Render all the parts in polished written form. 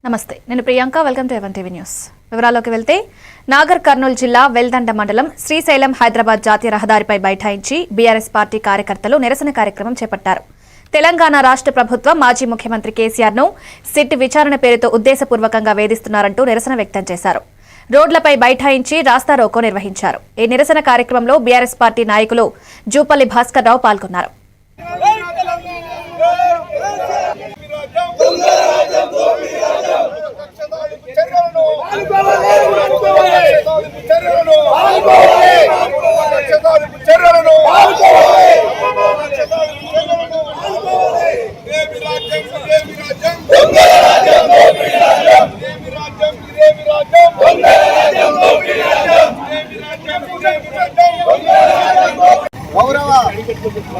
నమస్తే, నేను Priyanka. Welcome to ఎవన్ టీవీ న్యూస్. వివరాల్లోకి వెళ్తే నాగర్ కర్నూలు జిల్లా వెల్దండ మండలం శ్రీశైలం హైదరాబాద్ జాతీయ రహదారిపై బైఠాయించి బీఆర్ఎస్ పార్టీ కార్యకర్తలు నిరసన కార్యక్రమం చేపట్టారు. తెలంగాణ రాష్ట్ర ప్రభుత్వం మాజీ ముఖ్యమంత్రి కేసీఆర్ ను సిట్ విచారణ పేరుతో ఉద్దేశపూర్వకంగా వేధిస్తున్నారంటూ నిరసన వ్యక్తం చేశారు. రోడ్లపై బైఠాయించి రాస్తారోకో నిర్వహించారు. ఈ నిరసన కార్యక్రమంలో బీఆర్ఎస్ పార్టీ నాయకులు జూపల్లి భాస్కర్ రావు పాల్గొన్నారు. గౌరవ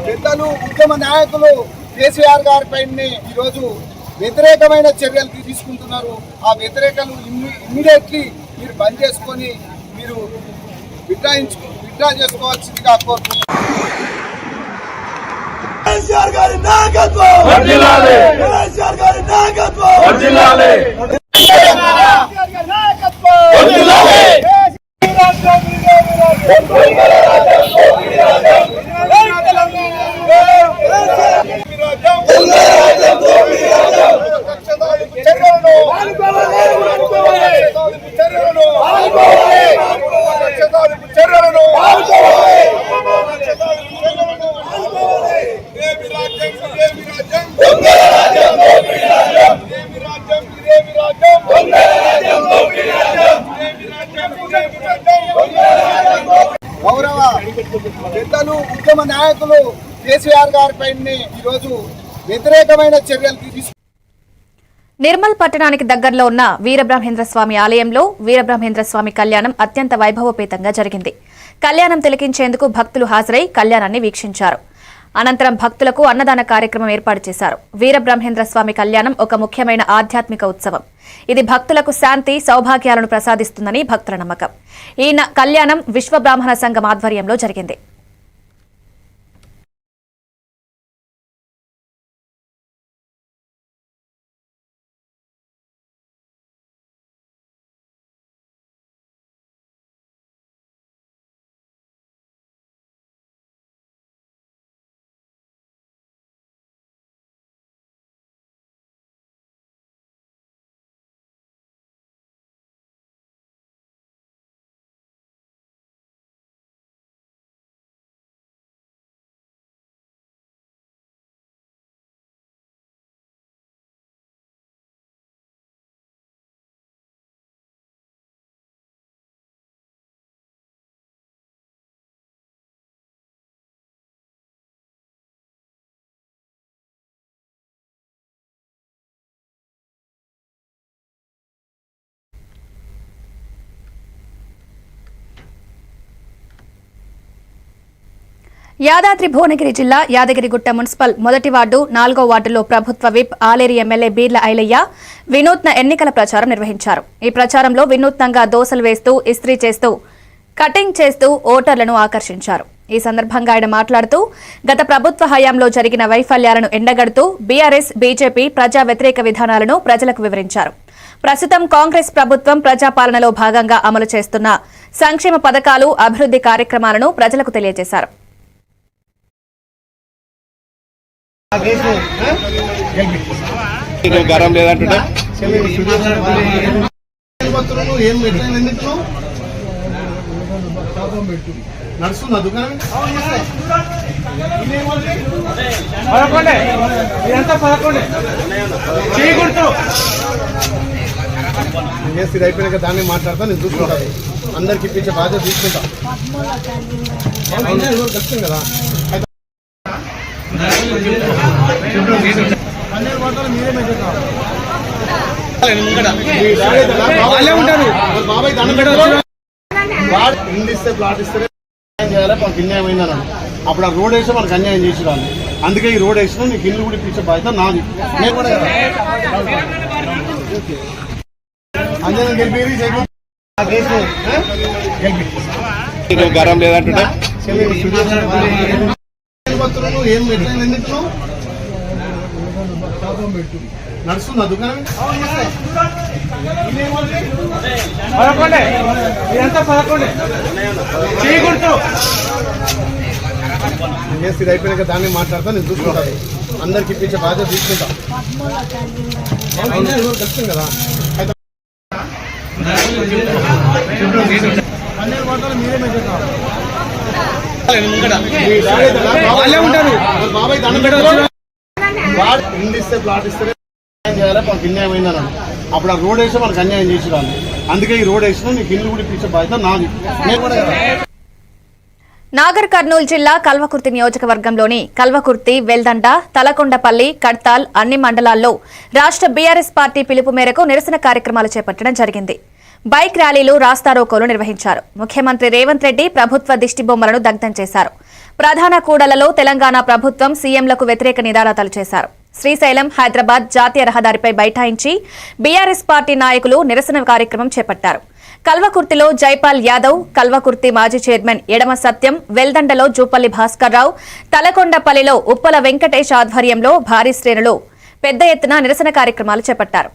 పెద్దలు ఉద్యమ నాయకులు కేసీఆర్ గారిపై ఈరోజు వ్యతిరేకమైన చర్యలు తీసుకుంటున్నారు. ఆ వ్యతిరేకలు ఇమ్మీడియట్లీ మీరు బంద్ చేసుకొని మీరు విత్డ్రా చేసుకోవాల్సిందిగా కోరుతున్నాను. గౌరవ పెద్దలు ఉద్యమ నాయకులు కేసీఆర్ గారిపై ఈరోజు వ్యతిరేకమైన చర్యలు తీసుకుంటున్నారు. నిర్మల్ పట్టణానికి దగ్గరలో ఉన్న వీరబ్రహ్మేంద్రస్వామి ఆలయంలో వీరబ్రహ్మేంద్రస్వామి కళ్యాణం అత్యంత వైభవోపేతంగా జరిగింది. కళ్యాణం తిలకించేందుకు భక్తులు హాజరై కళ్యాణాన్ని వీక్షించారు. అనంతరం భక్తులకు అన్నదాన కార్యక్రమం ఏర్పాటు చేశారు. వీరబ్రహ్మేంద్రస్వామి కళ్యాణం ఒక ముఖ్యమైన ఆధ్యాత్మిక ఉత్సవం. ఇది భక్తులకు శాంతి, సౌభాగ్యాలను ప్రసాదిస్తుందని భక్తుల నమ్మకం. ఈ కళ్యాణం విశ్వ బ్రాహ్మణ సంఘం ఆధ్వర్యంలో జరిగింది. యాదాద్రి భువనగిరి జిల్లా యాదగిరిగుట్ట మున్సిపల్ మొదటి వార్డు 4వ వార్డులో ప్రభుత్వ విప్ ఆలేరు ఎమ్మెల్యే బీర్ల ఐలయ్య వినూత్న ఎన్నికల ప్రచారం నిర్వహించారు. ఈ ప్రచారంలో వినూత్నంగా దోసలు వేస్తూ, ఇస్త్రీ చేస్తూ, కటింగ్ చేస్తూ ఓటర్లను ఆకర్షించారు. ఈ సందర్భంగా ఆయన మాట్లాడుతూ గత ప్రభుత్వ హయాంలో జరిగిన వైఫల్యాలను ఎండగడుతూ బీఆర్ఎస్, బీజేపీ ప్రజా వ్యతిరేక విధానాలను ప్రజలకు వివరించారు. ప్రస్తుతం కాంగ్రెస్ ప్రభుత్వం ప్రజాపాలనలో భాగంగా అమలు చేస్తున్న సంక్షేమ పథకాలు, అభివృద్ధి కార్యక్రమాలను ప్రజలకు తెలియజేశారు. నడుస్తున్నా దుకాణం ఇది అయిపోయినాక దాన్ని మాట్లాడతా. నేను చూసుకుంటాను, అందరికి ఇప్పించే బాధ్యత తీసుకుంటా. కష్టం కదా. బాబాయ్ ఇల్లు ఇస్తే ప్లాట్ ఇస్తే చేయాలి, మనకు అన్యాయం అయిందని అప్పుడు ఆ రోడ్ వేస్తే మనకు అన్యాయం చేసి రాలి. అందుకే ఈ రోడ్ వేసినా నీకు ఇల్లు కూడా ఇప్పించే బాధ్యత నాది. నేను కూడా అందరం గెలిపి గరం లేదంటే ఏం పెట్టు నడుస్తుందా దుకాణం? ఇది అయిపోయినాక దాన్ని మాట్లాడతా, నేను చూసుకుంటాను. అందరికి ఇప్పించే బాధ్యత తీసుకుంటా. తెలుస్తుంది కదా. బాబాయ్ దండం పెట్టారు. ఇల్లు ఇస్తే ప్లాట్ ఇస్తే చేయాలి, మనకు అన్యాయం అయిందన్నాను. అప్పుడు ఆ రోడ్ వేస్తే మనకు అన్యాయం చేసేదాన్ని. అందుకే ఈ రోడ్ వేసినా నీకు ఇల్లు కూడా ఇప్పించే బాధ్యత నాది. నేను కూడా నాగర్ కర్నూలు జిల్లా కల్వకుర్తి నియోజకవర్గంలోని కల్వకుర్తి, వెల్దండ, తలకొండపల్లి, కడ్తాల్ అన్ని మండలాల్లో రాష్ట్ర బీఆర్ఎస్ పార్టీ పిలుపు మేరకు నిరసన కార్యక్రమాలు చేపట్టడం జరిగింది. బైక్ ర్యాలీలు, రాస్తారోకోలు నిర్వహించారు. ముఖ్యమంత్రి రేవంత్ రెడ్డి ప్రభుత్వ దిష్టిబొమ్మలను దగ్ధం చేశారు. ప్రధాన కూడలలో తెలంగాణ ప్రభుత్వం, సీఎంలకు వ్యతిరేక నినాదాలు చేశారు. శ్రీశైలం, హైదరాబాద్ జాతీయ రహదారిపై బైఠాయించి బీఆర్ఎస్ పార్టీ నాయకులు నిరసన కార్యక్రమం చేపట్టారు. కల్వకుర్తిలో జైపాల్ యాదవ్, కల్వకుర్తి మాజీ చైర్మన్ ఎడమ సత్యం, వెల్దండలో జూపల్లి భాస్కర్ రావు, తలకొండపల్లిలో ఉప్పల వెంకటేష్ ఆధ్వర్యంలో భారీ శ్రేణులు పెద్ద ఎత్తున నిరసన కార్యక్రమాలు చేపట్టారు.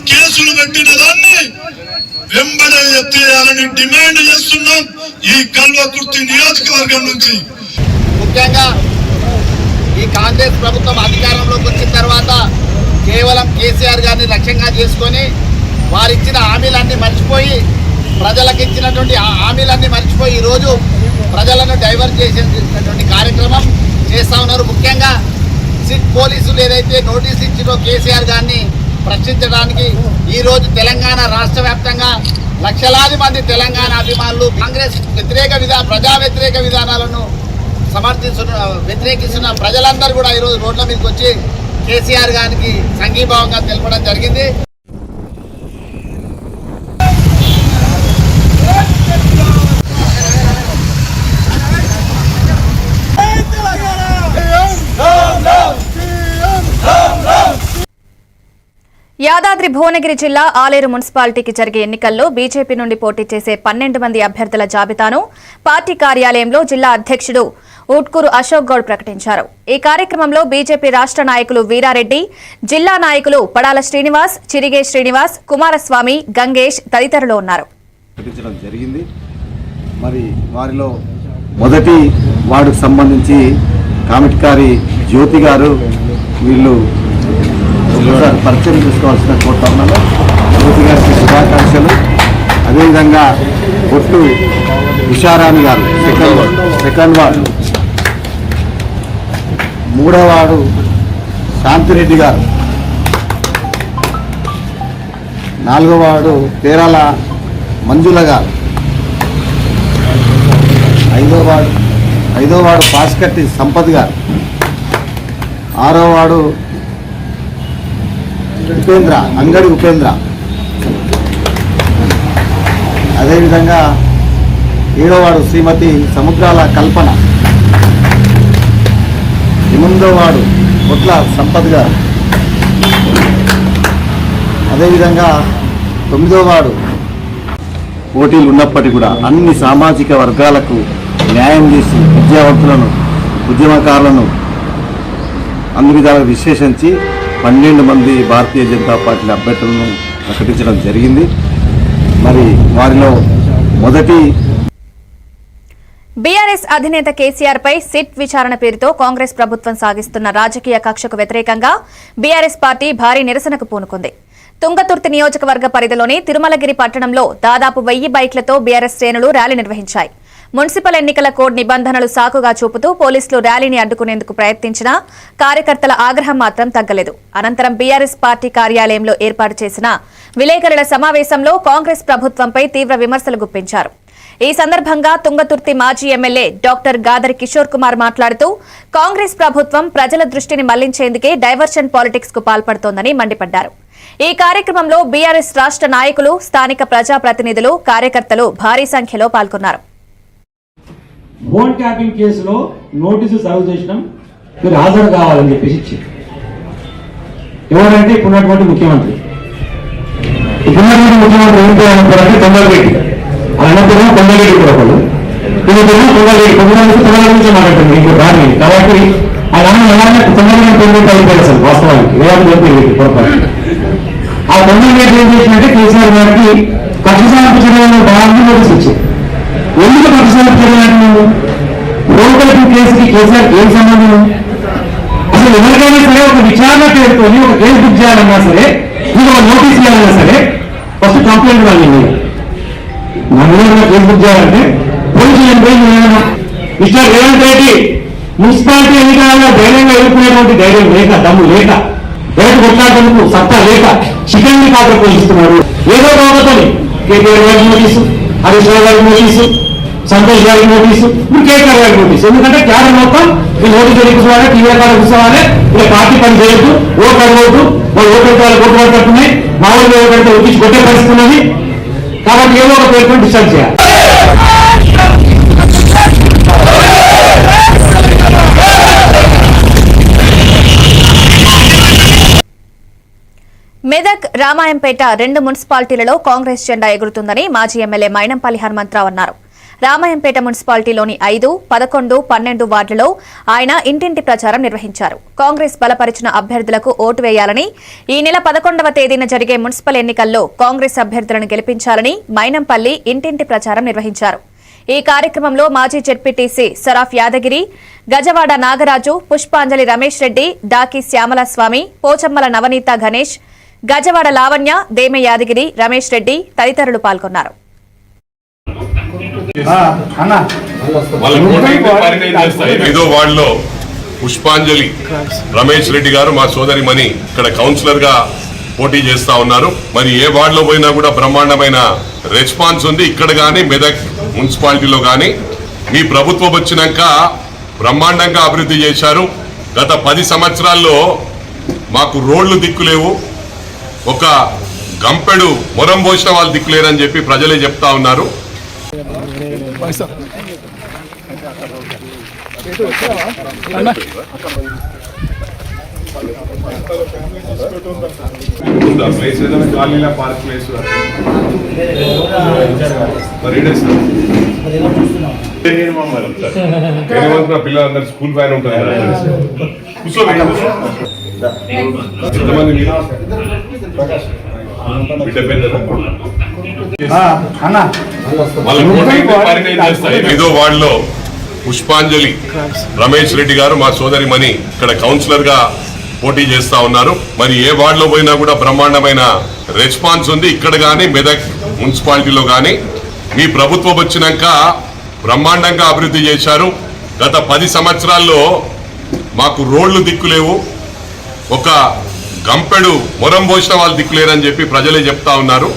కేసులు పెట్టిన దాన్ని వెంబడే ఎత్తేయాలని డిమాండ్ చేస్తున్నాం. ఈ కల్వకుర్తి నియోజకవర్గం నుంచి ముఖ్యంగా ఈ కాంగ్రెస్ ప్రభుత్వం అధికారంలోకి వచ్చిన తర్వాత కేవలం కేసీఆర్ గారిని లక్ష్యంగా చేసుకొని వారిచ్చిన హామీలన్నీ మర్చిపోయి, ప్రజలకు ఇచ్చినటువంటి హామీలన్నీ మర్చిపోయి ఈరోజు ప్రజలను డైవర్ట్ చేసేటువంటి కార్యక్రమం చేస్తూ ఉన్నారు. ముఖ్యంగా సిట్ పోలీసులు ఏదైతే నోటీస్ ఇచ్చినో కేసీఆర్ గారిని ప్రశ్నించడానికి ఈరోజు తెలంగాణ రాష్ట్ర వ్యాప్తంగా లక్షలాది మంది తెలంగాణ అభిమానులు కాంగ్రెస్ ప్రజా వ్యతిరేక విధానాలను వ్యతిరేకిస్తున్న ప్రజలందరూ కూడా ఈరోజు రోడ్ల మీదకి వచ్చి కేసీఆర్ గారికి సంఘీభావంగా తెలపడం జరిగింది. యాదాద్రి భువనగిరి జిల్లా ఆలేరు మున్సిపాలిటీకి జరిగే ఎన్నికల్లో బీజేపీ నుండి పోటీ చేసే 12 మంది అభ్యర్థుల జాబితాను పార్టీ కార్యాలయంలో జిల్లా అధ్యక్షుడు ఊట్కూరు అశోక్ గౌడ్ ప్రకటించారు. ఈ కార్యక్రమంలో బీజేపీ రాష్ట్ర నాయకులు వీరారెడ్డి, జిల్లా నాయకులు పడాల శ్రీనివాస్, చిరిగే శ్రీనివాస్, కుమారస్వామి, గంగేష్ తదితరులు ఉన్నారు. మరి వారిలో మొదటి వార్డుకు సంబంధించి కామిటికారి జ్యోతి గారు, వీళ్ళు పరిచయం చేసుకోవాల్సిన కోరుతా ఉన్నాను. జ్యోతి గారికి శుభాకాంక్షలు. అదేవిధంగా పొట్టు ఉషారాణి గారు సెకండ్ వార్డు, 3వ వార్డు శాంతిరెడ్డి గారు, 4వ వార్డు పేరాల మంజుల గారు, 5వ వార్డు పాస్కట్టి సంపత్ గారు, 6వ వార్డు అంగడి ఉపేంద్ర, అదేవిధంగా 7వ వార్డు శ్రీమతి సముద్రాల కల్పన, 8వ వార్డు కొట్ల సంపత్ గారు, అదేవిధంగా 9వ వార్డు. పోటీలు ఉన్నప్పటికీ కూడా అన్ని సామాజిక వర్గాలకు న్యాయం చేసి విద్యావంతులను, ఉద్యమకారులను అన్ని విధాలుగా విశ్లేషించి 12 మంది భారతీయ జనతా పార్టీ అభ్యర్థులను ప్రకటించడం జరిగింది. మరి వారిలో మొదటి బీఆర్ఎస్ అధినేత కేసీఆర్ పై సిట్ విచారణ పేరుతో కాంగ్రెస్ ప్రభుత్వం సాగిస్తున్న రాజకీయ కక్షకు వ్యతిరేకంగా బీఆర్ఎస్ పార్టీ భారీ నిరసనకు పూనుకుంది. తుంగతుర్తి నియోజకవర్గ పరిధిలోని తిరుమలగిరి పట్టణంలో దాదాపు 1000 బైక్లతో బీఆర్ఎస్ శ్రేణులు ర్యాలీ నిర్వహించాయి. మున్సిపల్ ఎన్నికల కోడ్ నిబంధనలు సాకుగా చూపుతూ పోలీసులు ర్యాలీని అడ్డుకునేందుకు ప్రయత్నించినా కార్యకర్తల ఆగ్రహం మాత్రం తగ్గలేదు. అనంతరం బీఆర్ఎస్ పార్టీ కార్యాలయంలో ఏర్పాటు చేసిన విలేకరుల సమావేశంలో కాంగ్రెస్ ప్రభుత్వంపై తీవ్ర విమర్శలు గుప్పించారు. ఈ సందర్భంగా తుంగతుర్తి మాజీ ఎమ్మెల్యే డాక్టర్ గాదరి కిషోర్ కుమార్ మాట్లాడుతూ కాంగ్రెస్ ప్రభుత్వం ప్రజల దృష్టిని మళ్లించేందుకే డైవర్షన్ పాలిటిక్స్ కు పాల్పడుతోందని మండిపడ్డారు. ఈ కార్యక్రమంలో బీఆర్ఎస్ రాష్ట్ర నాయకులు, స్థానిక ప్రజాప్రతినిధులు, కార్యకర్తలు భారీ సంఖ్యలో పాల్గొన్నారు. ఫోన్ ట్యాపింగ్ కేసులో నోటీసు సర్వ్ చేసినాం. మీరు హాజరు కావాలని చెప్పేసి ఇచ్చారు. ఎవరంటే ఇప్పుడున్నటువంటి ముఖ్యమంత్రి. ఇప్పుడున్నటువంటి ముఖ్యమంత్రి ఏం చేయాలంటారంటే తొందరగేటి అనంతరం కొండగేటి కూడా ఒకళ్ళు ఇది కొండగేటి తొందర నుంచి మాట్లాడుతుంది ఇంకో దాని కాబట్టి ఆయన ఎలాంటి తొందరగా పెరుగుతూ అయిపోయారు అసలు వాస్తవానికి వేయాలి చెప్పి పొరపాటు. ఆ తొందరగేటి ఏం చేసినట్టే కేసీఆర్ గారికి కక్ష సాధింపు చర్యలను బాగా నోటీస్ ఇచ్చారు. ఎందుకు కక్ష సాధింపు చర్యలు రోడ్డు కేసుకి కేసీఆర్ ఏం సంబంధం? అసలు ఎవరికైనా సరే ఒక విచారణ పేరుతోని ఒక కేసు బుక్ చేయాలన్నా సరే ఇది ఒక నోటీస్ ఇవ్వాలన్నా సరే ఫస్ట్ కంప్లైంట్ రాలేదు. మన కేసు బుక్ చేయాలంటే పోలీసులు పోయి మిస్టర్ రేవంత్ రెడ్డి మున్సిపాలిటీ ఎన్నికలలో ధైర్యంగా ఎదుర్కొనేటువంటి ధైర్యం లేక దమ్ము లేక రైతు కొట్లాడేందుకు సత్తా లేక చికెన్ ని పాత్ర పోషిస్తున్నారు. ఏదో బాబతని కేటీఆర్ గారికి నోటీసు, హరీష్ రావు గారికి నోటీసు, సంతోష్ గారికి నోటీసు, ఇప్పుడు కేటీఆర్ గారికి నోటీసు. ఎందుకంటే క్యాడర్ మొత్తం ఈ నోటీసు కూర్చోవాలి, టీవీ కాడ కూర్చోవాలి, ఇలా పార్టీ పని చేయొద్దు, ఓటు అడగవద్దు, వాళ్ళు ఓటు పెట్టాలి, ఓటు పడుతున్నాయి, మా ఊళ్ళో ఓటు పెడితే ఉద్దేశం కొట్టే పరిస్థితి ఉన్నది. కాబట్టి ఏదో ఒక పేరుతో డిస్టర్బ్ చేయాలి. మెదక్ రామాయంపేట 2 మున్సిపాలిటీలలో కాంగ్రెస్ జెండా ఎగురుతుందని మాజీ ఎమ్మెల్యే మైనంపల్లి హనుమంతరావు అన్నారు. రామాయంపేట మున్సిపాలిటీలోని 5, 11, 12 వార్డులలో ఆయన ఇంటింటి ప్రచారం నిర్వహించారు. కాంగ్రెస్ బలపరిచిన అభ్యర్థులకు ఓటు వేయాలని, ఈ నెల 11వ తేదీన జరిగే మున్సిపల్ ఎన్నికల్లో కాంగ్రెస్ అభ్యర్థులను గెలిపించాలని మైనంపల్లి ఇంటింటి ప్రచారం నిర్వహించారు. ఈ కార్యక్రమంలో మాజీ జెడ్పీటీసీ సరాఫ్ యాదగిరి, గజవాడ నాగరాజు, పుష్పాంజలి రమేష్ రెడ్డి, డాకి శ్యామలస్వామి, పోచమ్మల నవనీత గణేష్, గజవాడ లావణ్య, దేమె యాదగిరి, రమేష్ రెడ్డి తదితరులు పాల్గొన్నారు. ఐదో వార్డులో పుష్పాంజలి రమేష్ రెడ్డి గారు మా సోదరిమణి ఇక్కడ కౌన్సిలర్ గా పోటీ చేస్తా ఉన్నారు. మరి ఏ వార్డులో పోయినా కూడా బ్రహ్మాండమైన రెస్పాన్స్ ఉంది. ఇక్కడ గానీ మెదక్ మున్సిపాలిటీలో గానీ మీ ప్రభుత్వం వచ్చినాక బ్రహ్మాండంగా అభివృద్ధి చేశారు. గత 10 సంవత్సరాల్లో మాకు రోడ్లు దిక్కులేవు, ఒక గంపెడు మొరం పోసిన వాళ్ళు దిక్కులేరని చెప్పి ప్రజలే చెప్తా ఉన్నారు. పిల్లలందరూ స్కూల్ వ్యాన్ ఉంటుంది. ఐదో వార్డులో పుష్పాంజలి రమేష్ రెడ్డి గారు మా సోదరిమణి ఇక్కడ కౌన్సిలర్ గా పోటీ చేస్తా ఉన్నారు. మరి ఏ వార్డులో పోయినా కూడా బ్రహ్మాండమైన రెస్పాన్స్ ఉంది. ఇక్కడ గానీ మెదక్ మున్సిపాలిటీలో గానీ మీ ప్రభుత్వం వచ్చినాక బ్రహ్మాండంగా అభివృద్ధి చేశారు. గత 10 సంవత్సరాల్లో మాకు రోడ్లు దిక్కులేవు, ఒక గంపెడు మొరం పోసిన వాళ్ళు దిక్కులేరని చెప్పి ప్రజలే చెప్తా ఉన్నారు.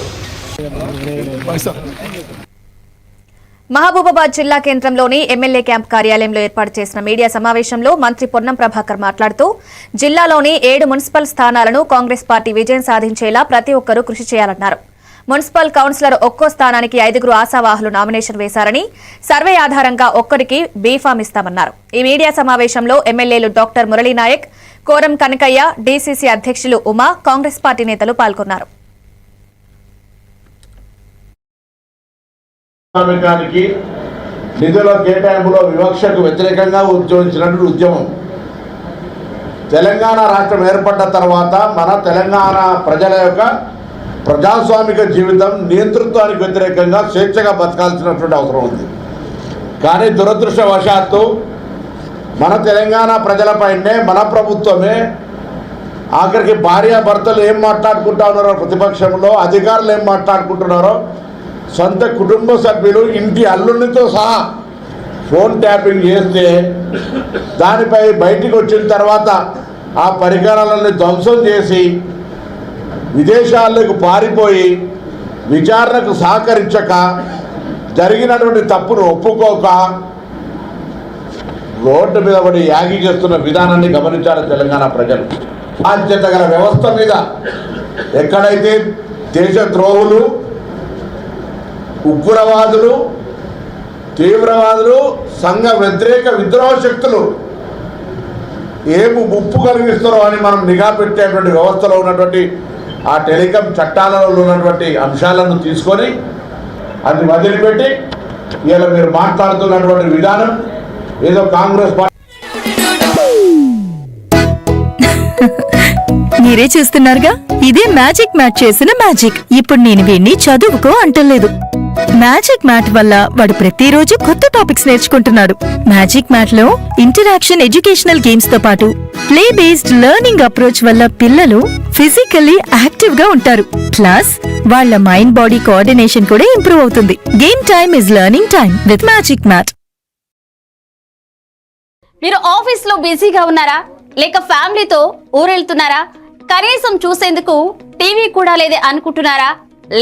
మహబూబాబాద్ జిల్లా కేంద్రంలోని ఎమ్మెల్యే క్యాంప్ కార్యాలయంలో ఏర్పాటు చేసిన మీడియా సమావేశంలో మంత్రి పొన్నం ప్రభాకర్ మాట్లాడుతూ జిల్లాలోని 7 మున్సిపల్ స్థానాలను కాంగ్రెస్ పార్టీ విజయం సాధించేలా ప్రతి ఒక్కరూ కృషి చేయాలన్నారు. మున్సిపల్ కౌన్సిలర్ ఒక్కో స్థానానికి 5 ఆశావాహులు నామినేషన్ వేశారని, సర్వే ఆధారంగా ఒక్కరికి బీఫామ్ ఇస్తామన్నారు. ఈ మీడియా సమావేశంలో ఎమ్మెల్యేలు డాక్టర్ మురళీనాయక్, కోరం కనకయ్య, డీసీసీ అధ్యక్షులు ఉమా, కాంగ్రెస్ పార్టీ నేతలు పాల్గొన్నారు. నిధుల కేటాయింపులో వివక్షకు వ్యతిరేకంగా ఉద్యమించినటువంటి ఉద్యమం తెలంగాణ రాష్ట్రం ఏర్పడ్డ తర్వాత మన తెలంగాణ ప్రజల యొక్క ప్రజాస్వామిక జీవితం నియంతృత్వానికి వ్యతిరేకంగా స్వేచ్ఛగా బతకాల్సినటువంటి అవసరం ఉంది. కానీ దురదృష్టవశాత్తు మన తెలంగాణ ప్రజలపైనే మన ప్రభుత్వమే, ఆఖరికి భార్యాభర్తలు ఏం మాట్లాడుకుంటా ఉన్నారో ప్రతిపక్షంలో, అధికారులు ఏం మాట్లాడుకుంటున్నారో, సొంత కుటుంబ సభ్యులు ఇంటి అల్లునితో సహా ఫోన్ ట్యాపింగ్ చేస్తే దానిపై బయటికి వచ్చిన తర్వాత ఆ పరికరాలను ధ్వంసం చేసి విదేశాలకు పారిపోయి విచారణకు సహకరించక జరిగినటువంటి తప్పును ఒప్పుకోక రోడ్డు మీద పడి యాగి చేస్తున్న విధానాన్ని గమనించారు తెలంగాణ ప్రజలు. బాధ్యత గల వ్యవస్థ మీద ఎక్కడైతే దేశద్రోహులు, ఉగ్రవాదులు, తీవ్రవాదులు, సంఘ వ్యతిరేక విద్రోహ శక్తులు ఏమి ముప్పు కలిగిస్తారో అని మనం నిఘా పెట్టేటువంటి వ్యవస్థలో ఉన్నటువంటి ఆ టెలికాం చట్టాలలో ఉన్నటువంటి అంశాలను తీసుకొని అది వదిలిపెట్టి ఇలా మీరు మాట్లాడుతున్నటువంటి విధానం ఏదో కాంగ్రెస్ పార్టీ. మీరే చూస్తున్నారుగా, ఇదే మ్యాజిక్ మ్యాట్ చేసిన మ్యాజిక్. ఇప్పుడు నేను వీణ్ణి చదువుకో అంటలేదు. మ్యాజిక్ మ్యాట్ వల్ల వాడు ప్రతిరోజు కొత్త టాపిక్స్ నేర్చుకుంటున్నాడు. మ్యాజిక్ మ్యాట్ లో ఇంటరాక్షన్ ఎడ్యుకేషనల్ గేమ్స్ తో పాటు ప్లే బేస్డ్ లెర్నింగ్ అప్రోచ్ వల్ల పిల్లలు ఫిజికల్లీ యాక్టివ్ గా ఉంటారు. ప్లస్ వాళ్ళ మైండ్ బాడీ కోఆర్డినేషన్ కూడా ఇంప్రూవ్ అవుతుంది. Game time is learning time with magic mat. మీరు ఆఫీస్ లో బిజీగా ఉన్నారా, లేక ఫ్యామిలీతో ఊరెళ్తున్నారా, కనీసం చూసేందుకు టీవీ కూడా లేదే అనుకుంటున్నారా,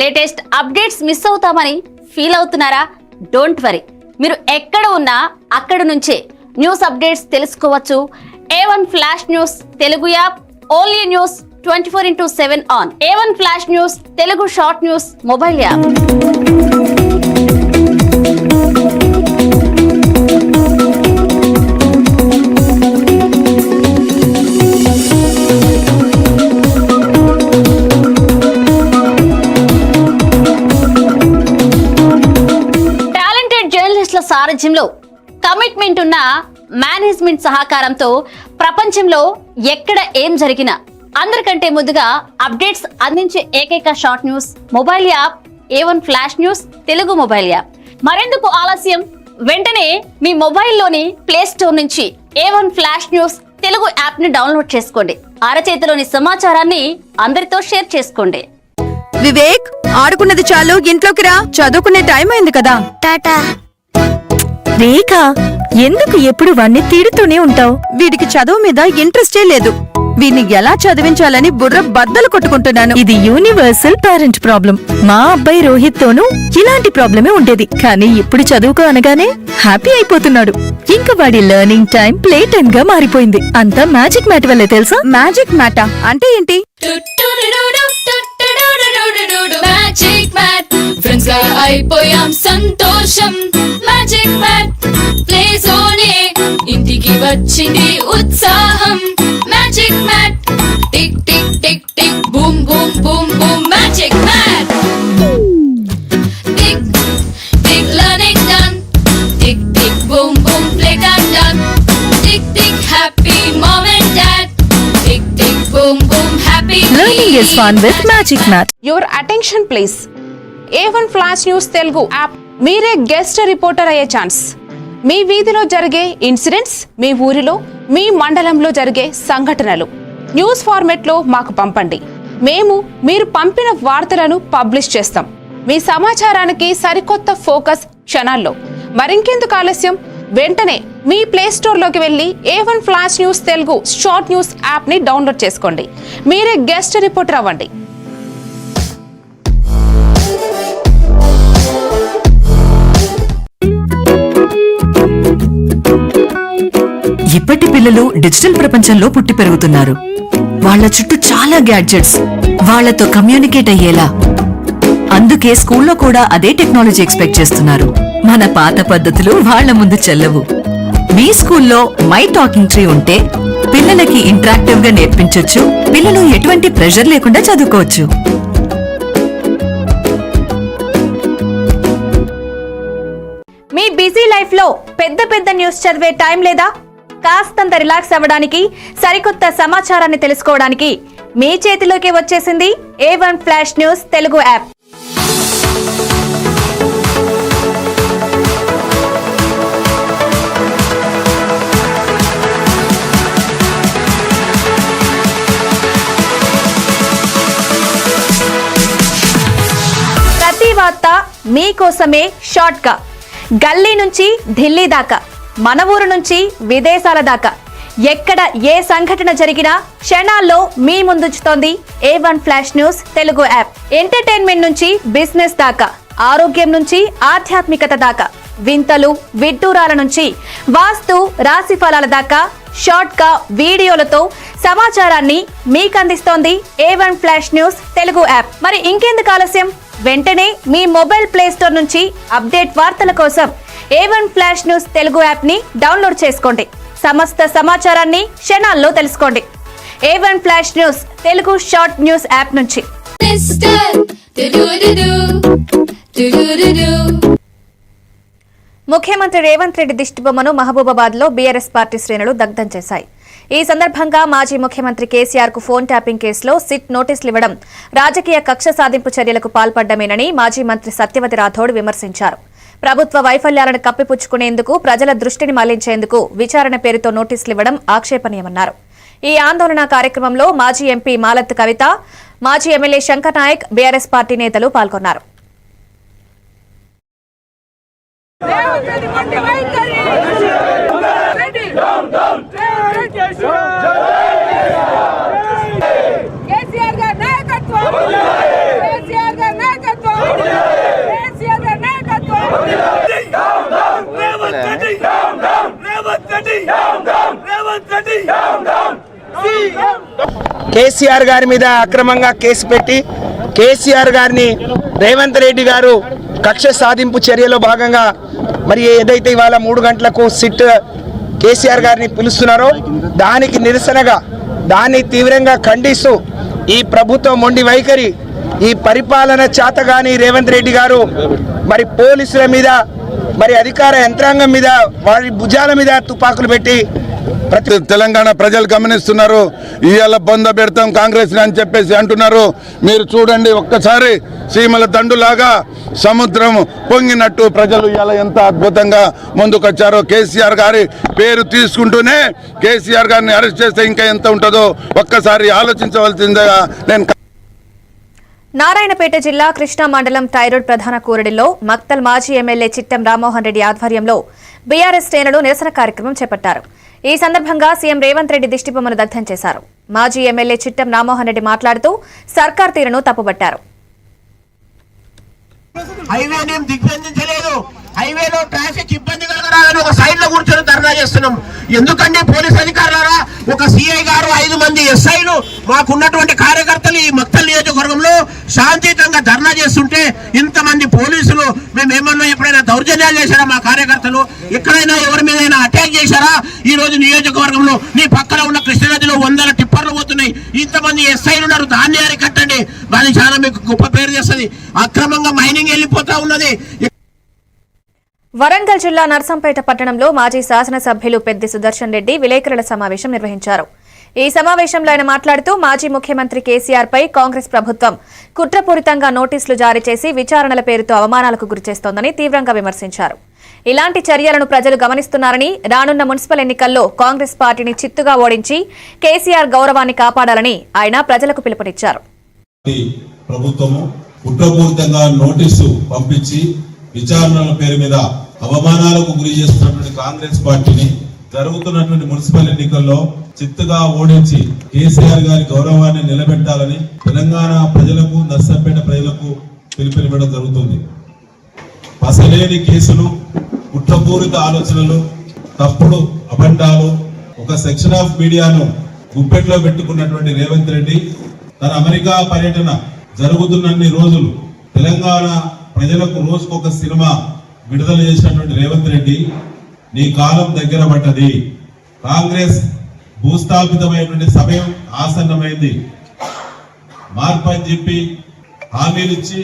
లేటెస్ట్ అప్డేట్స్ మిస్ అవుతామని ఫీల్ అవుతున్నారా? డోంట్ వరీ, మీరు ఎక్కడ ఉన్నా అక్కడ నుంచే న్యూస్ అప్డేట్స్ తెలుసుకోవచ్చు. A1 flash news Telugu app, only news 24/7 on. A1 flash news Telugu short news mobile app. సారథ్యంలో కమిట్మెంట్ ఉన్న మేనేజ్మెంట్ సహకారంతో ప్రపంచంలో ఎక్కడ ఏం జరిగినా అందరికంటే ముందుగా అప్డేట్స్ అందించే ఏకైక short news mobile app A1 flash news Telugu mobile app. మరెందుకు ఆలస్యం, వెంటనే మీ మొబైల్లోని ప్లే స్టోర్ నుంచి A1 flash news Telugu app ని డౌన్లోడ్ చేసుకోండి. అరచేతిలోని సమాచారాన్ని అందరితో షేర్ చేసుకోండి. వివేక్, ఆడుకున్నది చాలు, ఇంట్లోకి రా, చదువుకునే టైం అయింది కదా. టాటా. రేఖ, ఎందుకు ఎప్పుడు వాణ్ణి తిడుతూనే ఉంటావు? వీడికి చదువు మీద ఇంట్రెస్టే లేదు. వీడిని ఎలా చదివించాలని బుర్ర బద్దలు కొట్టుకుంటున్నాను. ఇది యూనివర్సల్ పేరెంట్ ప్రాబ్లం. మా అబ్బాయి రోహిత్ తోనూ ఇలాంటి ప్రాబ్లమే ఉండేది, కానీ ఇప్పుడు చదువుకో అనగానే హ్యాపీ అయిపోతున్నాడు. ఇంకా వాడి లెర్నింగ్ టైం ప్లే టైం గా మారిపోయింది. అంతా మ్యాజిక్ మ్యాట్ వల్లే తెలుసా? మ్యాజిక్ మ్యాటా అంటే ఏంటి? మ్యాజిక్ మ్యాట్ ఫ్రెండ్స్ లా అయిపోయాం సంతోషం. మ్యాజిక్ మ్యాట్ ప్లే జోనే ఇంటికి వచ్చింది ఉత్సాహం. Magic mat tick tick tick tick boom boom boom boom. Magic mat tick tick learning done. Tick tick boom boom play time done. Tick tick happy mom and dad. Tick tick boom boom happy. Learning is fun with Magic Mat. Your attention please. A1 flash news Telugu app. మీరే guest reporter అయ్యే chance. మీ వీధిలో జరిగే incidents, మీ ఊరిలో, మీ మండలంలో జరిగే సంఘటనలు news format లో మాకు పంపండి. మేము మీరు పంపిన వార్తలను పబ్లిష్ చేస్తాం. మీ సమాచారానికి సరికొత్త ఫోకస్ క్షణాల్లో. మరింకెందుకు ఆలస్యం, వెంటనే మీ ప్లే స్టోర్ లోకి వెళ్ళి A1 flash news Telugu short news app ని డౌన్లోడ్ చేసుకోండి. మీరే గెస్ట్ రిపోర్టర్ అవ్వండి. ఇప్పటి పిల్లలు డిజిటల్ ప్రపంచంలో పుట్టి పెరుగుతున్నారు. వాళ్ళ చుట్టూ చాలా గ్యాడ్జెట్స్, వాళ్లతో కమ్యూనికేట్ అయ్యేలా. అందుకే స్కూల్లో కూడా అదే టెక్నాలజీ ఎక్స్పెక్ట్ చేస్తున్నారు. మన పాత పద్ధతులు వాళ్ల ముందు చెల్లవు. మీ స్కూల్లో మై టాకింగ్ ట్రీ ఉంటే పిల్లలకి ఇంటరాక్టివ్ గా నేర్పించొచ్చు. పిల్లలు ఎటువంటి ప్రెషర్ లేకుండా చదువుకోవచ్చు. మీ బిజీ లైఫ్ లో పెద్ద పెద్ద న్యూస్ చదివే టైం లేదా? కాస్తంత రిలాక్స్ అవ్వడానికి, సరికొత్త సమాచారాన్ని తెలుసుకోవడానికి మీ చేతిలోకి వచ్చేసింది A1 flash news Telugu app. ప్రతి వార్త మీకోసమే షార్ట్ గా. గల్లీ నుంచి ఢిల్లీ దాకా, మన ఊరు నుంచి విదేశాల దాకా, ఎక్కడ ఏ సంఘటన జరిగినా క్షణాల్లో మీ ముందుంచుతోంది A1 flash news Telugu app. Entertainment నుంచి బిజినెస్ దాకా, ఆరోగ్యం నుంచి ఆధ్యాత్మికత దాకా, వింతలు విడ్డూరాల నుంచి వాస్తు రాశి ఫలాల దాకా షార్ట్ గా వీడియోలతో సమాచారాన్ని మీకు అందిస్తోంది A1 flash news Telugu app. మరి ఇంకెందుకు ఆలస్యం, వెంటనే మీ మొబైల్ ప్లే స్టోర్ నుంచి అప్డేట్ వార్తల కోసం A1 flash news Telugu app ని డౌన్లోడ్ చేసుకోండి. సమస్త సమాచారాన్ని క్షణాల్లో తెలుసుకోండి. A1 flash news Telugu short news app నుంచి. ముఖ్యమంత్రి రేవంత్ రెడ్డి దిష్టిబొమ్మను మహబూబాబాద్ లో బీఆర్ఎస్ పార్టీ శ్రేణులు దగ్ధం చేశాయి. ఈ సందర్భంగా మాజీ ముఖ్యమంత్రి కేసీఆర్ కు ఫోన్ ట్యాపింగ్ కేసులో సిట్ నోటీసులు ఇవ్వడం రాజకీయ కక్ష సాధింపు చర్యలకు పాల్పడ్డమేనని మాజీ మంత్రి సత్యవతి రాథోడ్ విమర్శించారు. ప్రభుత్వ వైఫల్యాలను కప్పిపుచ్చుకునేందుకు ప్రజల దృష్టిని మళ్లించేందుకు విచారణ పేరుతో నోటీసులు ఇవ్వడం ఆక్షేపణీయమన్నారు. ఈ ఆందోళన కార్యక్రమంలో మాజీ ఎంపీ మాలత్ కవిత, మాజీ MLA Shankar Naik, BRS party నేతలు పాల్గొన్నారు. కేసీఆర్ గారి మీద అక్రమంగా కేసు పెట్టి కేసీఆర్ గారిని రేవంత్ రెడ్డి గారు కక్ష సాధింపు చర్యలో భాగంగా మరి ఏదైతే ఇవాళ 3 గంటలకు సిట్ కేసీఆర్ గారిని పిలుస్తున్నారో దానికి నిరసనగా దాన్ని తీవ్రంగా ఖండిస్తూ ఈ ప్రభుత్వం మొండి వైఖరి, ఈ పరిపాలన చేతగాని రేవంత్ రెడ్డి గారు మరి పోలీసుల మీద మరి అధికార యంత్రాంగం మీద వారి భుజాల మీద తుపాకులు పెట్టి తెలంగాణ ప్రజలు గమనిస్తున్నారు. ఇవాళ బొంద పెడతాం కాంగ్రెస్ అని చెప్పేసి అంటున్నారు. మీరు చూడండి ఒక్కసారి సీమల దండులాగా సముద్రం పొంగినట్టు ప్రజలు ఇవాళ ఎంత అద్భుతంగా ముందుకొచ్చారో. కేసీఆర్ గారి పేరు తీసుకుంటూనే కేసీఆర్ గారిని అరెస్ట్ చేస్తే ఇంకా ఎంత ఉంటుందో ఒక్కసారి ఆలోచించవలసిందిగా నేను. నారాయణపేట జిల్లా కృష్ణా మండలం టైరోడ్ ప్రధాన కూరడిలో మక్తల్ మాజీ ఎమ్మెల్యే చిట్టెం రామ్మోహన్ రెడ్డి ఆధ్వర్యంలో బీఆర్ఎస్ శ్రేణులు నిరసన కార్యక్రమం చేపట్టారు. ఈ సందర్భంగా సీఎం రేవంత్ రెడ్డి దిష్టిబొమ్మను దగ్ధం చేశారు. మాజీ ఎమ్మెల్యే చిట్టెం రామ్మోహన్ రెడ్డి మాట్లాడుతూ సర్కార్ తీరును తప్పుబట్టారు. హైవేనేం దిగ్బంధించలేదు, హైవేలో ట్రాఫిక్ ఇబ్బంది కలగరాదని ఒక సైడ్ లో కూర్చొని ధర్నా చేస్తున్నాం. ఎందుకంటే పోలీస్ అధికారులారా, ఒక సిఐ గారు 5 మంది ఎస్ఐలు మాకున్నటువంటి కార్యకర్తలు ఈ మక్తల్ నియోజకవర్గంలో శాంతియుతంగా ధర్నా చేస్తుంటే ఇంతమంది పోలీసులు మేమేమన్నా ఎప్పుడైనా దౌర్జన్యాలు చేశారా? మా కార్యకర్తలు ఎక్కడైనా ఎవరి మీద అటాక్ చేశారా? ఈ రోజు నియోజకవర్గంలో నీ పక్కన ఉన్న కృష్ణానదిలో 100 టిప్పర్లు పోతున్నాయి. ఇంతమంది ఎస్ఐలు ఉన్నారు, దాన్ని అరికట్టండి. అది చాలా మీకు గొప్ప పేరు చేస్తుంది. అక్రమంగా మైనింగ్ వెళ్ళిపోతా ఉన్నది. వరంగల్ జిల్లా నర్సంపేట పట్టణంలో మాజీ శాసనసభ్యులు పెద్ది సుదర్శన్ రెడ్డి విలేకరుల సమావేశం నిర్వహించారు. ఈ సమావేశంలో ఆయన మాట్లాడుతూ మాజీ ముఖ్యమంత్రి కేసీఆర్ పై కాంగ్రెస్ ప్రభుత్వం కుట్రపూరితంగా నోటీసులు జారీ చేసి విచారణల పేరుతో అవమానాలకు గురిచేస్తోందని తీవ్రంగా విమర్శించారు. ఇలాంటి చర్యలను ప్రజలు గమనిస్తున్నారని, రానున్న మున్సిపల్ ఎన్నికల్లో కాంగ్రెస్ పార్టీని చిత్తుగా ఓడించి కేసీఆర్ గౌరవాన్ని కాపాడాలని ఆయన ప్రజలకు పిలుపునిచ్చారు. ప్రభుత్వము కుట్రపూరితంగా నోటీసు పంపించి విచారణల పేరు మీద అవమానాలకు గురి చేస్తున్నటువంటి కాంగ్రెస్ పార్టీని జరుగుతున్నటువంటి మున్సిపల్ ఎన్నికల్లో చిత్తుగా ఓడించి కేసీఆర్ గారి గౌరవాన్ని నిలబెట్టాలని తెలంగాణ ప్రజలకు, నర్సంపేట ప్రజలకు పిలుపునివ్వడం జరుగుతుంది. పసలేని కేసులు, కుట్రపూరిత ఆలోచనలు, తప్పుడు అబండాలు, ఒక సెక్షన్ ఆఫ్ మీడియాను గుప్పెట్లో పెట్టుకున్నటువంటి రేవంత్ రెడ్డి తన అమెరికా పర్యటన జరుగుతున్నన్ని రోజులు తెలంగాణ ప్రజలకు రోజుకొక సినిమా విడుదల చేసినటువంటి రేవంత్ రెడ్డి, నీ కాలం దగ్గర పడ్డది, కాంగ్రెస్ భూస్థాపితమైనటువంటి సమయం ఆసన్నమైంది, మార్పు అని చెప్పి హామీలిచ్చి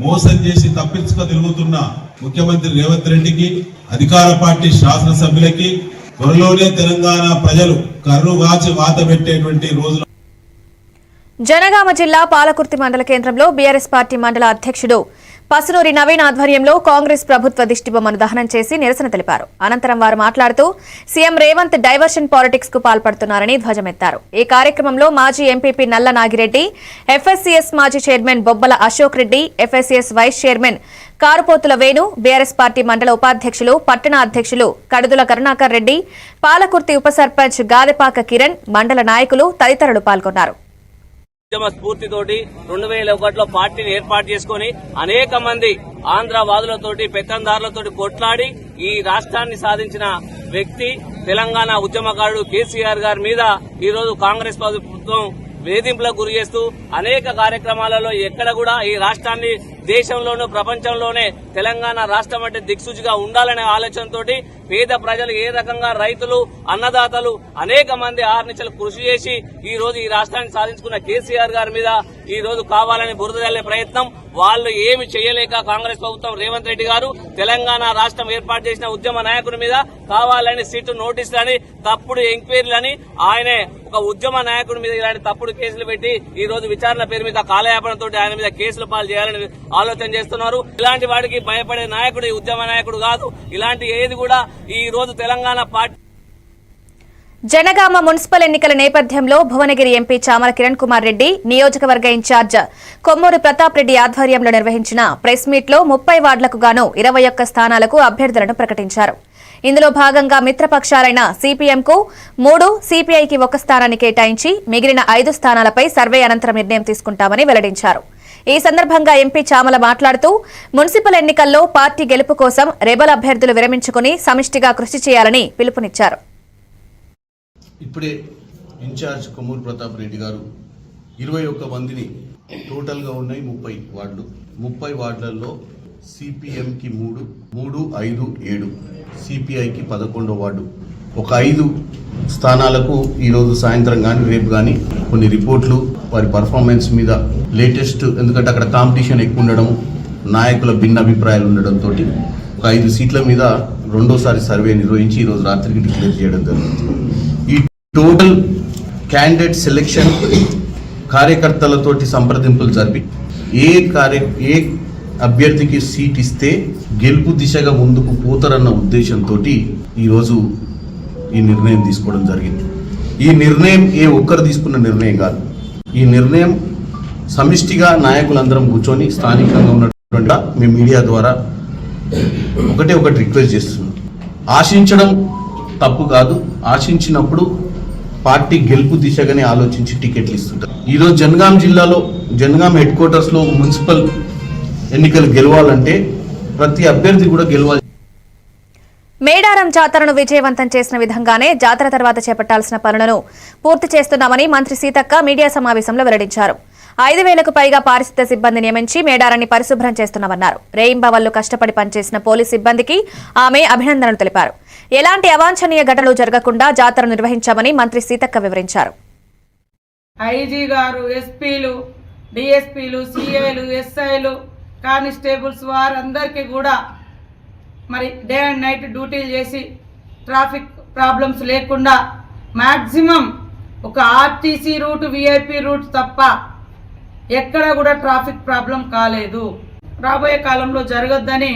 మోసం చేసి తప్పించుకు తిరుగుతున్న ముఖ్యమంత్రి రేవంత్ రెడ్డికి, అధికార పార్టీ శాసనసభ్యులకి త్వరలోనే తెలంగాణ ప్రజలు కర్రు వాచి వాత పెట్టేటువంటి రోజులు. జనగామ జిల్లా పాలకుర్తి మండల కేంద్రంలో బీఆర్ఎస్ పార్టీ మండల అధ్యక్షుడు పసునూరి నవీన్ ఆధ్వర్యంలో కాంగ్రెస్ ప్రభుత్వ దిష్టిబొమ్మను దహనం చేసి నిరసన తెలిపారు. అనంతరం వారు మాట్లాడుతూ సీఎం రేవంత్ డైవర్షన్ పాలిటిక్స్ కు పాల్పడుతున్నారని ధ్వజమెత్తారు. ఈ కార్యక్రమంలో మాజీ ఎంపీపీ నల్ల నాగిరెడ్డి, ఎఫ్ఎస్సీఎస్ మాజీ chairman Bobbala Ashok Reddy, FSCS vice chairman Karupothula Venu, BRS party మండల ఉపాధ్యక్షులు, పట్టణ అధ్యక్షులు కడుదుల కరుణాకర్ రెడ్డి, పాలకుర్తి ఉప సర్పంచ్ గాదెపాక కిరణ్, మండల నాయకులు తదితరులు పాల్గొన్నారు. ఉద్యమ స్ఫూర్తితోటి 2001లో పార్టీని ఏర్పాటు చేసుకుని అనేక మంది ఆంధ్రవాదులతోటి, పెత్తందారులతోటి కొట్లాడి ఈ రాష్ట్రాన్ని సాధించిన వ్యక్తి తెలంగాణ ఉద్యమకారుడు కేసీఆర్ గారి మీద ఈ రోజు కాంగ్రెస్ ప్రభుత్వం వేధింపులకు గురి చేస్తూ అనేక కార్యక్రమాలలో ఎక్కడ కూడా ఈ రాష్ట్రాన్ని దేశంలోనూ ప్రపంచంలోనే తెలంగాణ రాష్ట్రం అంటే దిక్సూచిగా ఉండాలనే ఆలోచనతోటి పేద ప్రజలు ఏ రకంగా రైతులు అన్నదాతలు అనేక మంది ఆర్నిశలు కృషి చేసి ఈ రోజు ఈ రాష్ట్రాన్ని సాధించుకున్న కేసీఆర్ గారి మీద ఈ రోజు కావాలని బురద జల్లే ప్రయత్నం వాళ్ళు ఏమి చేయలేక కాంగ్రెస్ ప్రభుత్వం రేవంత్ రెడ్డి గారు తెలంగాణ రాష్ట్రం ఏర్పాటు చేసిన ఉద్యమ నాయకుడి మీద కావాలని సిట్ నోటీసులని తప్పుడు ఎంక్వైరీలని ఆయనే ఒక ఉద్యమ నాయకుడి మీద ఇలాంటి తప్పుడు కేసులు పెట్టి ఈ రోజు విచారణ పేరు మీద కాలయాపనతో ఆయన మీద కేసులు పాలు చేయాలని ఆలోచన చేస్తున్నారు. ఇలాంటి వాడికి భయపడే నాయకుడు ఉద్యమ నాయకుడు కాదు. ఇలాంటి ఏది కూడా ఈ రోజు తెలంగాణ పార్టీ జనగామ మున్సిపల్ ఎన్నికల నేపథ్యంలో భువనగిరి ఎంపీ చామల కిరణ్ కుమార్ రెడ్డి నియోజకవర్గ ఇన్ఛార్జ్ కొమ్మూరి ప్రతాప్ రెడ్డి ఆధ్వర్యంలో నిర్వహించిన ప్రెస్ మీట్ లో 30 వార్డులకు గాను 21 స్థానాలకు అభ్యర్థులను ప్రకటించారు. ఇందులో భాగంగా మిత్రపక్షాలైన సిపిఎంకు 3, సిపిఐకి 1 స్థానాన్ని కేటాయించి మిగిలిన 5 స్థానాలపై సర్వే అనంతరం నిర్ణయం తీసుకుంటామని వెల్లడించారు. ఈ సందర్భంగా ఎంపీ చామల మాట్లాడుతూ మున్సిపల్ ఎన్నికల్లో పార్టీ గెలుపు కోసం రెబల్ అభ్యర్థులు విరమించుకుని సమిష్టిగా కృషి చేయాలని పిలుపునిచ్చారు. ఇప్పుడే ఇన్ఛార్జ్ కొమ్మూరు ప్రతాప్ రెడ్డి గారు 21 మందిని టోటల్గా ఉన్నాయి 30 వార్డులు. 30 వార్డులలో సిపిఎంకి 3, 5, 7, సిపిఐకి 11వ వార్డు ఒక 5 స్థానాలకు ఈరోజు సాయంత్రం కానీ రేపు కానీ కొన్ని రిపోర్ట్లు వారి పర్ఫార్మెన్స్ మీద లేటెస్ట్, ఎందుకంటే అక్కడ కాంపిటీషన్ ఎక్కువ ఉండడం, నాయకుల భిన్న అభిప్రాయాలు ఉండడంతో ఒక 5 సీట్ల మీద రెండోసారి సర్వే నిర్వహించి ఈరోజు రాత్రికి డిక్లేర్ చేయడం జరుగుతుంది. ఈ టోటల్ క్యాండిడేట్ సెలెక్షన్ కార్యకర్తలతోటి సంప్రదింపులు జరిపి ఏ అభ్యర్థికి సీట్ ఇస్తే గెలుపు దిశగా ముందుకు పోతారన్న ఉద్దేశంతో ఈరోజు ఈ నిర్ణయం తీసుకోవడం జరిగింది. ఈ నిర్ణయం ఏ ఒక్కరు తీసుకున్న నిర్ణయం కాదు. ఈ నిర్ణయం సమిష్టిగా నాయకులందరం కూర్చొని స్థానికంగా ఉన్నటువంటి మేము మీడియా ద్వారా ఒకటి రిక్వెస్ట్ చేస్తున్నాం. ఆశించడం తప్పు కాదు. ఆశించినప్పుడు పార్టీ గెలుపు దిశగానే ఆలోచించి టికెట్లు ఇస్తుంటారు. ఈరోజు జనగాం జిల్లాలో జనగాం హెడ్ క్వార్టర్స్లో మున్సిపల్ ఎన్నికలు గెలవాలంటే ప్రతి అభ్యర్థి కూడా గెలవాలి. మేడారం జాతరను విజయవంతం చేసిన విధంగానే జాతర తర్వాత చేపట్టాల్సిన పనులను పూర్తి చేస్తున్నామని మంత్రి సీతక్క మీడియా సమావేశంలో వెల్లడించారు. 5,000కు పైగా పారిశుద్ధ్య సిబ్బంది నియమించి మేడారాన్ని పరిశుభ్రం చేస్తున్నామన్నారు. రేయింబవళ్లు కష్టపడి పనిచేసిన పోలీసు సిబ్బందికి ఆమె అభినందనలు తెలిపారు. ఎలాంటి అవాంఛనీయ ఘటనలు జరగకుండా జాతర నిర్వహించామని మంత్రి సీతక్క వివరించారు. ఐజీ గారు, ఎస్పీలు, డిఎస్పీలు, సిఐలు, ఎస్ఐలు, కానిస్టేబుల్స్ వారందరికీ కూడా మరి డే అండ్ నైట్ డ్యూటీలు చేసి ట్రాఫిక్ ప్రాబ్లమ్స్ లేకుండా మ్యాక్సిమం ఒక ఆర్టీసీ రూట్, విఐపి రూట్ తప్ప ఎక్కడ కూడా ట్రాఫిక్ ప్రాబ్లం కాలేదు. రాబోయే కాలంలో జరగద్దని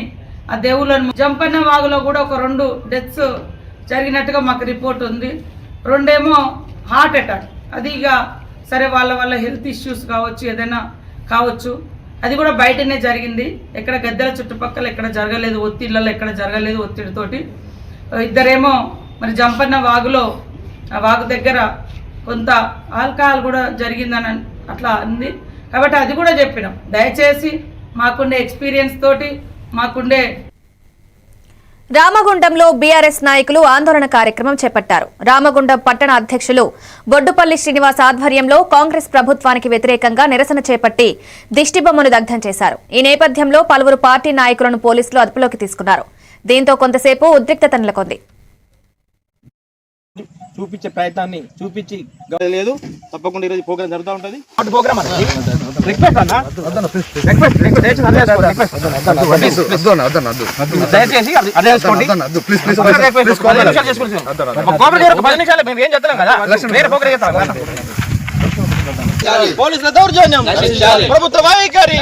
ఆ దేవుళ్ళను జంపన్న వాగులో కూడా ఒక 2 డెత్స్ జరిగినట్టుగా మాకు రిపోర్ట్ ఉంది. 2 ఏమో హార్ట్ అటాక్. అది ఇక సరే వాళ్ళ హెల్త్ ఇష్యూస్ కావచ్చు, ఏదైనా కావచ్చు. అది కూడా బయటనే జరిగింది. ఎక్కడ గద్దెల చుట్టుపక్కల ఎక్కడ జరగలేదు, ఒత్తిళ్లలో ఎక్కడ జరగలేదు ఒత్తిడితోటి. 2 మరి జంపన్న వాగులో ఆ వాగు దగ్గర కొంత ఆల్కహాల్ కూడా జరిగిందని అట్లా అంది. కాబట్టి అది కూడా చెప్పినాం. దయచేసి మాకుండే ఎక్స్పీరియన్స్ తోటి మాకుండే. రామగుండంలో బీఆర్ఎస్ నాయకులు ఆందోళన కార్యక్రమం చేపట్టారు. రామగుండం పట్టణ అధ్యక్షులు బొడ్డుపల్లి శ్రీనివాస్ ఆధ్వర్యంలో కాంగ్రెస్ ప్రభుత్వానికి వ్యతిరేకంగా నిరసన చేపట్టి దిష్టిబొమ్మను దగ్ధం చేశారు. ఈ నేపథ్యంలో పలువురు పార్టీ నాయకులను పోలీసులు అదుపులోకి తీసుకున్నారు. దీంతో కొంతసేపు ఉద్రిక్తత నెలకొంది. చూపించే ప్రయత్నాన్ని చూపించి లేదు. తప్పకుండా ఈరోజు ప్రోగ్రామ్ జరుగుతూ ఉంటుంది. పోలీసుల దౌర్జన్యం, ప్రభుత్వ వైఖరి,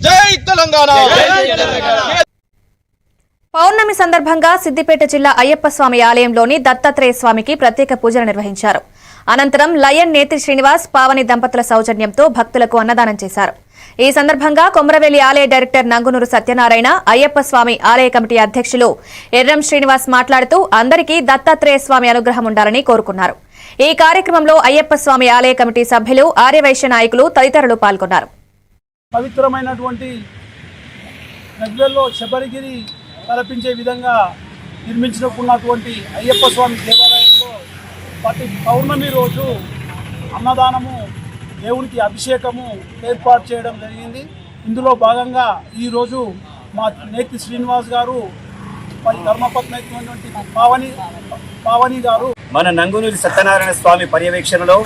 జై తెలంగాణ. పౌర్ణమి సందర్భంగా సిద్దిపేట జిల్లా అయ్యప్ప స్వామి ఆలయంలోని దత్తాత్రేయ స్వామికి ప్రత్యేక పూజలు నిర్వహించారు. అనంతరం లయన్ నేతి శ్రీనివాస్, పావని దంపతుల సౌజన్యంతో భక్తులకు అన్నదానం చేశారు. ఈ సందర్భంగా కొమరవెల్లి ఆలయ డైరెక్టర్ నంగునూరు సత్యనారాయణ, అయ్యప్ప స్వామి ఆలయ కమిటీ అధ్యక్షులు ఎర్రం శ్రీనివాస్ మాట్లాడుతూ అందరికీ దత్తాత్రేయ స్వామి అనుగ్రహం ఉండాలని కోరుకున్నారు. ఈ కార్యక్రమంలో అయ్యప్ప స్వామి ఆలయ కమిటీ సభ్యులు, ఆర్యవైశ్య నాయకులు తదితరులు పాల్గొన్నారు. పవిత్రమైనటువంటి నదులలో శబరిగిరి తలపించే విధంగా నిర్మించుకున్నటువంటి అయ్యప్ప స్వామి దేవాలయంలో ప్రతి పౌర్ణమి రోజు అన్నదానము, దేవునికి అభిషేకము ఏర్పాటు చేయడం జరిగింది. ఇందులో భాగంగా ఈరోజు మా నేతి శ్రీనివాస్ గారు మరి ధర్మపత్ని అయినటువంటి పావని గారు మన నంగునూరి సత్యనారాయణ స్వామి పర్యవేక్షణలో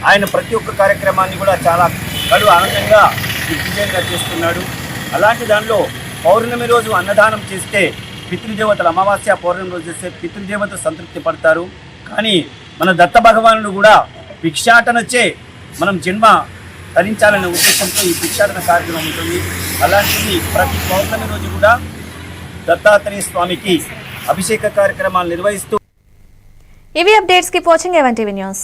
ఆయన ప్రతి ఒక్క కార్యక్రమాన్ని కూడా చాలా కడు ఆనందంగా దిగ్విజయంగా చేస్తున్నాడు. అలాంటి దానిలో పౌర్ణమి రోజు అన్నదానం చేస్తే పితృదేవతలు, అమావాస్య పౌర్ణమి రోజు చేస్తే పితృదేవతలు సంతృప్తి పడతారు. కానీ మన దత్త భగవానుడు కూడా భిక్షాటనచ్చే మనం జన్మ ధరించాలనే ఉద్దేశంతో ఈ భిక్షాటన కార్యక్రమం ఉంటుంది. అలాంటిది ప్రతి పౌర్ణమి రోజు కూడా దత్తాత్రేయ స్వామికి అభిషేక కార్యక్రమాలు నిర్వహిస్తూ ఇవి updates. Keep watching A1 TV news.